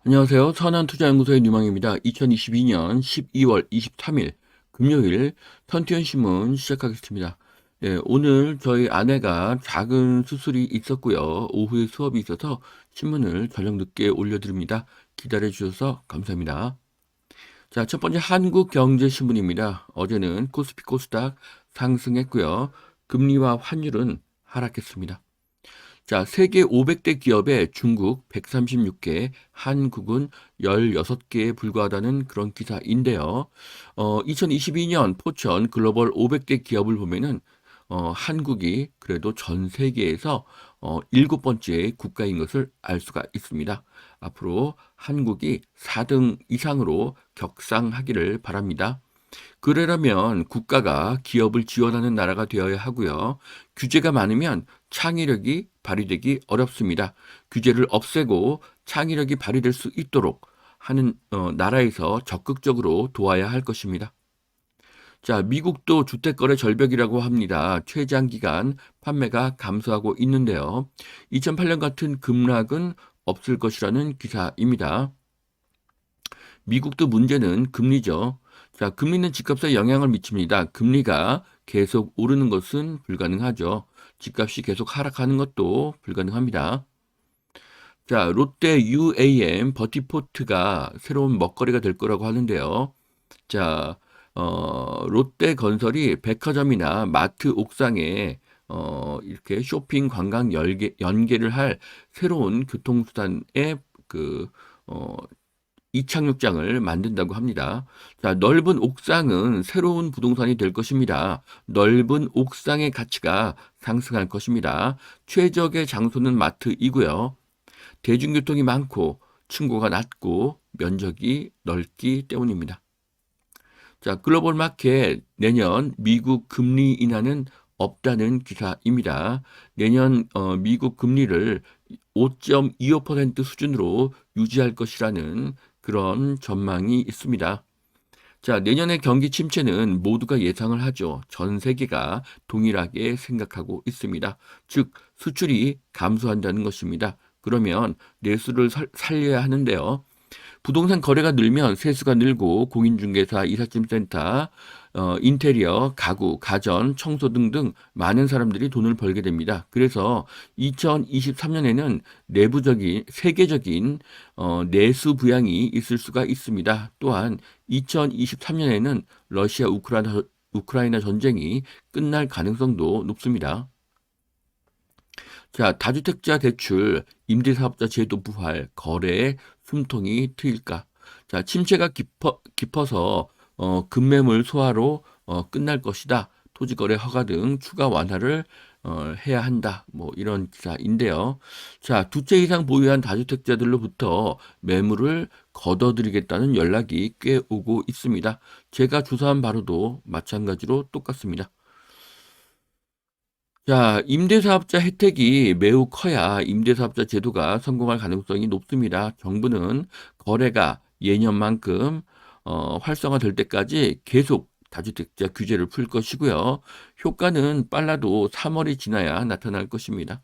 안녕하세요. 선한투자연구소의 유망입니다. 2022년 12월 23일 금요일 선티현 신문 시작하겠습니다. 오늘 저희 아내가 작은 수술이 있었고요. 오후에 수업이 있어서 신문을 저녁 늦게 올려드립니다. 기다려 주셔서 감사합니다. 자, 첫 번째 한국경제신문입니다. 어제는 코스피 코스닥 상승했고요. 금리와 환율은 하락했습니다. 자, 세계 500대 기업에 중국 136개, 한국은 16개에 불과하다는 그런 기사인데요. 2022년 포천 글로벌 500대 기업을 보면은 한국이 그래도 전 세계에서 7번째 국가인 것을 알 수가 있습니다. 앞으로 한국이 4등 이상으로 격상하기를 바랍니다. 그러려면 국가가 기업을 지원하는 나라가 되어야 하고요. 규제가 많으면 창의력이 발휘되기 어렵습니다. 규제를 없애고 창의력이 발휘될 수 있도록 하는 나라에서 적극적으로 도와야 할 것입니다. 자, 미국도 주택거래 절벽이라고 합니다. 최장기간 판매가 감소하고 있는데요. 2008년 같은 급락은 없을 것이라는 기사입니다. 미국도 문제는 금리죠. 자, 금리는 집값에 영향을 미칩니다. 금리가 계속 오르는 것은 불가능하죠. 집값이 계속 하락하는 것도 불가능합니다. 자, 롯데 UAM 버티포트가 새로운 먹거리가 될 거라고 하는데요. 자, 롯데건설이 백화점이나 마트 옥상에 이렇게 쇼핑 관광 연계를 할 새로운 교통수단의 어, 이착륙장을 만든다고 합니다. 자, 넓은 옥상은 새로운 부동산이 될 것입니다. 넓은 옥상의 가치가 상승할 것입니다. 최적의 장소는 마트이고요. 대중교통이 많고 층고가 낮고 면적이 넓기 때문입니다. 자, 글로벌 마켓 내년 미국 금리 인하는 없다는 기사입니다. 내년 미국 금리를 5.25% 수준으로 유지할 것이라는 그런 전망이 있습니다. 자, 내년의 경기 침체는 모두가 예상을 하죠. 전 세계가 동일하게 생각하고 있습니다. 즉, 수출이 감소한다는 것입니다. 그러면 내수를 살려야 하는데요. 부동산 거래가 늘면 세수가 늘고 공인중개사, 이삿짐센터, 인테리어, 가구, 가전, 청소 등등 많은 사람들이 돈을 벌게 됩니다. 그래서 2023년에는 내부적인 세계적인 내수 부양이 있을 수가 있습니다. 또한 2023년에는 러시아 우크라이나 전쟁이 끝날 가능성도 높습니다. 자, 다주택자 대출, 임대사업자 제도 부활, 거래에 숨통이 트일까? 자, 침체가 깊어서 급매물 소화로 끝날 것이다. 토지거래 허가 등 추가 완화를 해야 한다. 뭐 이런 기사인데요. 자, 두 채 이상 보유한 다주택자들로부터 매물을 걷어들이겠다는 연락이 꽤 오고 있습니다. 제가 조사한 바로도 마찬가지로 똑같습니다. 자, 임대사업자 혜택이 매우 커야 임대사업자 제도가 성공할 가능성이 높습니다. 정부는 거래가 예년만큼 활성화될 때까지 계속 다주택자 규제를 풀 것이고요. 효과는 빨라도 3월이 지나야 나타날 것입니다.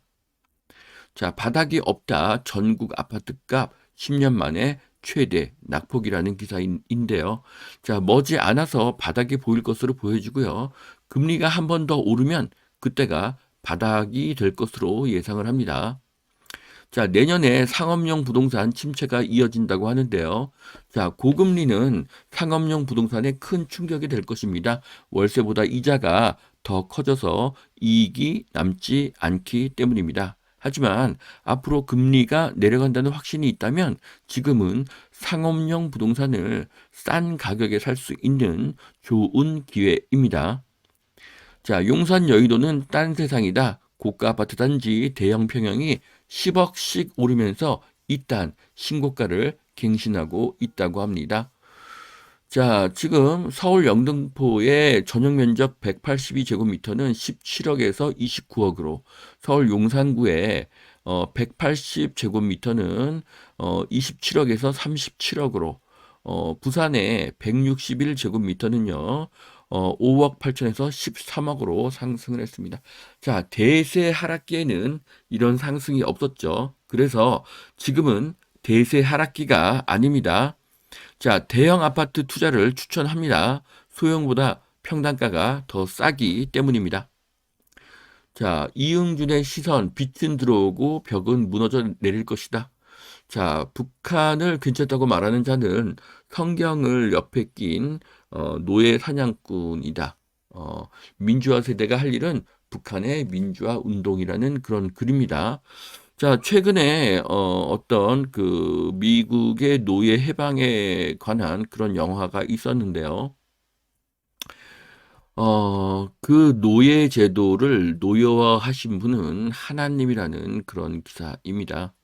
자, 바닥이 없다. 전국 아파트값 10년 만에 최대 낙폭이라는 기사인데요. 자, 머지않아서 바닥이 보일 것으로 보여지고요. 금리가 한 번 더 오르면 그때가 바닥이 될 것으로 예상을 합니다. 자, 내년에 상업용 부동산 침체가 이어진다고 하는데요. 자, 고금리는 상업용 부동산에 큰 충격이 될 것입니다. 월세보다 이자가 더 커져서 이익이 남지 않기 때문입니다. 하지만 앞으로 금리가 내려간다는 확신이 있다면 지금은 상업용 부동산을 싼 가격에 살 수 있는 좋은 기회입니다. 자, 용산 여의도는 딴 세상이다. 고가 아파트 단지 대형 평형이 10억씩 오르면서 이딴 신고가를 갱신하고 있다고 합니다. 자, 지금 서울 영등포의 전용 면적 182제곱미터는 17억에서 29억으로, 서울 용산구의 180제곱미터는 27억에서 37억으로, 부산의 161제곱미터는요, 5억 8천에서 13억으로 상승을 했습니다. 자, 대세 하락기에는 이런 상승이 없었죠. 그래서 지금은 대세 하락기가 아닙니다. 자, 대형 아파트 투자를 추천합니다. 소형보다 평당가가 더 싸기 때문입니다. 자, 이응준의 시선, 빛은 들어오고 벽은 무너져 내릴 것이다. 자, 북한을 괜찮다고 말하는 자는 성경을 옆에 낀 노예 사냥꾼이다. 민주화 세대가 할 일은 북한의 민주화 운동이라는 그런 글입니다. 자, 최근에 어떤 그 미국의 노예 해방에 관한 그런 영화가 있었는데요. 그 노예 제도를 노예화하신 분은 하나님이라는 그런 기사입니다.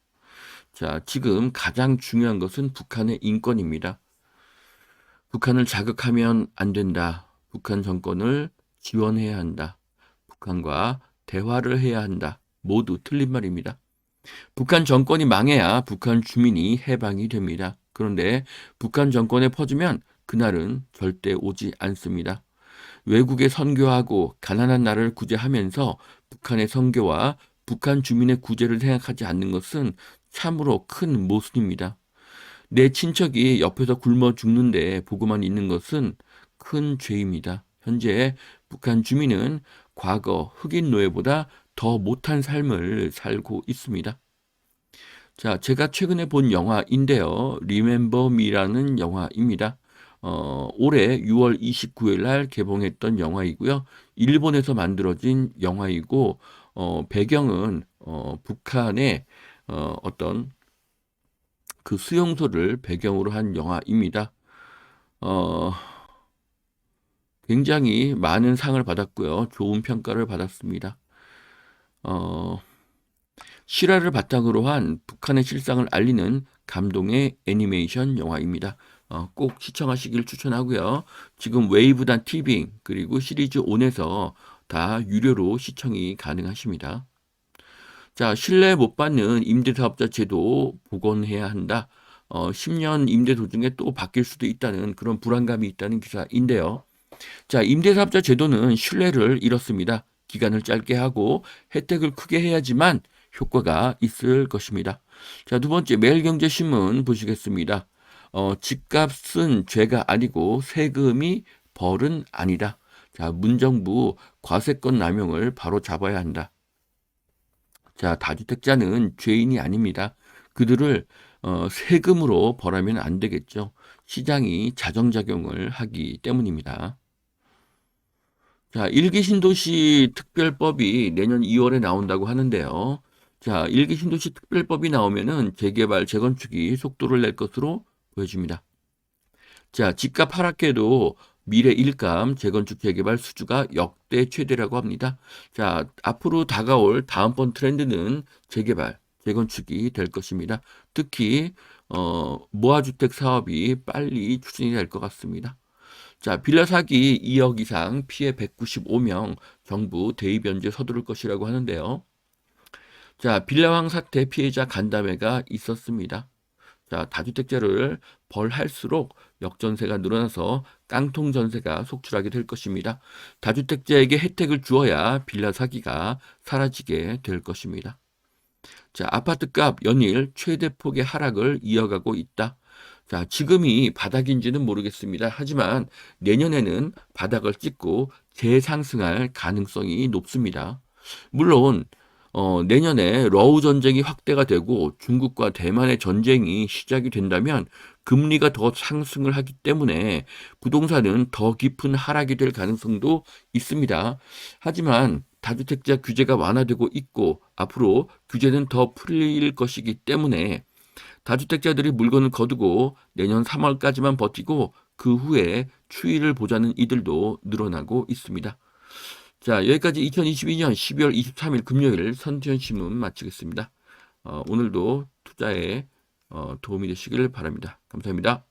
자, 지금 가장 중요한 것은 북한의 인권입니다. 북한을 자극하면 안 된다. 북한 정권을 지원해야 한다. 북한과 대화를 해야 한다. 모두 틀린 말입니다. 북한 정권이 망해야 북한 주민이 해방이 됩니다. 그런데 북한 정권에 퍼지면 그날은 절대 오지 않습니다. 외국에 선교하고 가난한 나라를 구제하면서 북한의 선교와 북한 주민의 구제를 생각하지 않는 것은 참으로 큰 모순입니다. 내 친척이 옆에서 굶어 죽는데 보고만 있는 것은 큰 죄입니다. 현재 북한 주민은 과거 흑인 노예보다 더 못한 삶을 살고 있습니다. 자, 제가 최근에 본 영화인데요. Remember Me라는 영화입니다. 올해 6월 29일 날 개봉했던 영화이고요. 일본에서 만들어진 영화이고, 배경은 북한의 어떤 그 수용소를 배경으로 한 영화입니다. 어, 굉장히 많은 상을 받았고요. 좋은 평가를 받았습니다. 실화를 바탕으로 한 북한의 실상을 알리는 감동의 애니메이션 영화입니다. 꼭 시청하시길 추천하고요. 지금 웨이브단 TV 그리고 시리즈 온에서 다 유료로 시청이 가능하십니다. 자, 신뢰 못 받는 임대사업자 제도 복원해야 한다. 10년 임대 도중에 또 바뀔 수도 있다는 그런 불안감이 있다는 기사인데요. 자, 임대사업자 제도는 신뢰를 잃었습니다. 기간을 짧게 하고 혜택을 크게 해야지만 효과가 있을 것입니다. 자, 두 번째 매일경제신문 보시겠습니다. 집값은 죄가 아니고 세금이 벌은 아니다. 자, 문정부 과세권 남용을 바로 잡아야 한다. 자, 다주택자는 죄인이 아닙니다. 그들을 세금으로 벌하면 안 되겠죠. 시장이 자정작용을 하기 때문입니다. 자, 일기 신도시 특별법이 내년 2월에 나온다고 하는데요. 자, 일기 신도시 특별법이 나오면은 재개발, 재건축이 속도를 낼 것으로 보여집니다. 자, 집값 하락해도 미래 일감, 재건축, 재개발 수주가 역대 최대라고 합니다. 자, 앞으로 다가올 다음번 트렌드는 재개발, 재건축이 될 것입니다. 특히 모아주택 사업이 빨리 추진이 될 것 같습니다. 자, 빌라 사기 2억 이상, 피해 195명, 정부 대의 변제 서두를 것이라고 하는데요. 자, 빌라왕 사태 피해자 간담회가 있었습니다. 자, 다주택자를 벌할수록 역전세가 늘어나서 깡통 전세가 속출하게 될 것입니다. 다주택자에게 혜택을 주어야 빌라 사기가 사라지게 될 것입니다. 자, 아파트값 연일 최대폭의 하락을 이어가고 있다. 자, 지금이 바닥인지는 모르겠습니다. 하지만 내년에는 바닥을 찍고 재상승할 가능성이 높습니다. 물론 내년에 러우 전쟁이 확대가 되고 중국과 대만의 전쟁이 시작이 된다면 금리가 더 상승을 하기 때문에 부동산은 더 깊은 하락이 될 가능성도 있습니다. 하지만 다주택자 규제가 완화되고 있고 앞으로 규제는 더 풀릴 것이기 때문에 다주택자들이 물건을 거두고 내년 3월까지만 버티고 그 후에 추이를 보자는 이들도 늘어나고 있습니다. 자, 여기까지 2022년 12월 23일 금요일 선두현 신문 마치겠습니다. 오늘도 투자에 도움이 되시길 바랍니다. 감사합니다.